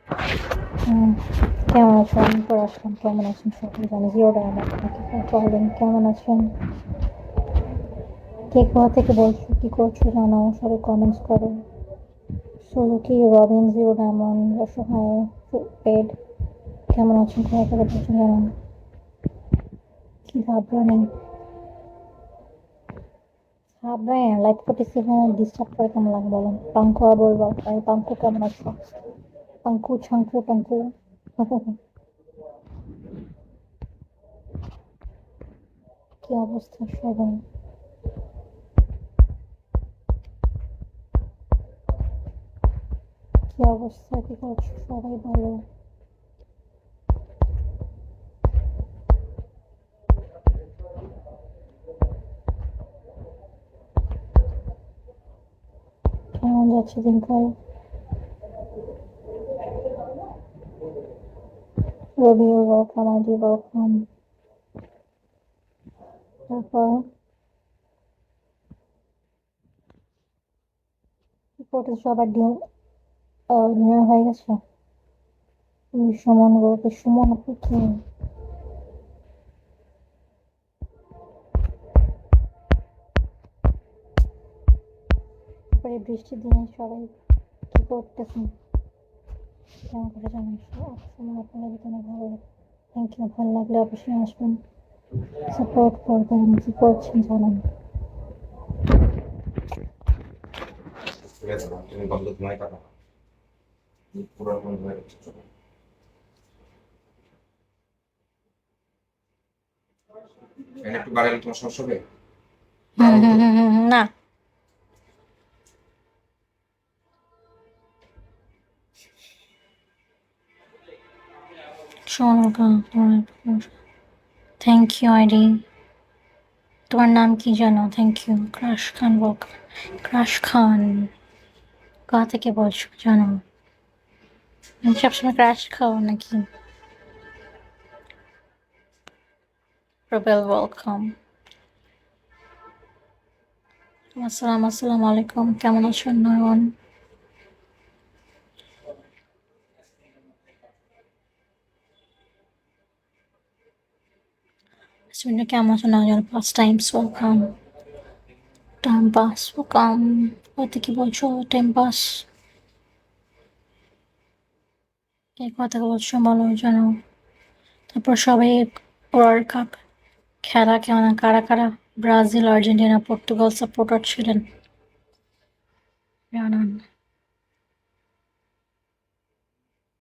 হুম, কেমন আছেন? আমি পরে আসলাম। কেমন আছেন? সকলে জানি জিওটা আমার আপনাকে বলেন কেমন আছেন? কে কোথা থেকে বলছো? কি করছো জানাও, সবাই কমেন্টস করো। সুজুকি, রবিন, জিরো ডায়মন্ড, অসহায়, পেড, কেমন আছেন? কোথা থেকে বলছেন জানান। কি ঘাবড়ানি, ঘাবড়ায় লাইক করতেছি এখানে ডিস্টার্ব করে কেমন লাগে বলেন? পাঙ্কু বলবো, পাঙ্কু কেমন আছো? পাঙ্কু ছাঙ্কু পাঙ্কু কি অবস্থা সবার? কি অবস্থা, কি করছো সবাই বলো। কেমন যাচ্ছে দিনকাল? রবি, ওয়েলকাম, আইডি ওয়েলকাম। তারপর কি করতেছো? সবার ডিনার হয়ে গেছে? সুমন বলতে, সুমন আপনি কি? তারপরে বৃষ্টির দিনে সবাই কি করতেছেন কেমন করে জানেন? সুমন আপনার লাগে তো অনেক ভালো লাগে। থ্যাংক ইউ, ভালো লাগলে অবশ্যই আসবেন, সাপোর্ট করবেন। কি করছেন জানান। তুমি বন্ধ তোমায় কাটা পুরো বন্ধ হয়ে গেছে একটু বাড়ালে তোমার সমস্যা হবে না, সুমন, থ্যাংক ইউ আইডি। তোমার নাম কি জানো? Thank you. ক্রাশ খান বক, ক্রাশ খান কোথা থেকে বলছো জানো? তুমি সবসময় ক্রাশ খাও নাকি? রুবেল ওয়েলকাম। আসসালামু আলাইকুম, কেমন আছেন নয়ন? তুমি কেমন আছো নয়ন? পাঁচ Times welcome. Time pass welcome. কোথা কি বলছো? টাইম পাস কে কথা বলছো বলো জানো। তারপর সবাই ওয়ার্ল্ড কাপ খেলা কেমন, কারা কারা ব্রাজিল, আর্জেন্টিনা, পর্তুগাল সাপোর্টার ছিলেন জানান।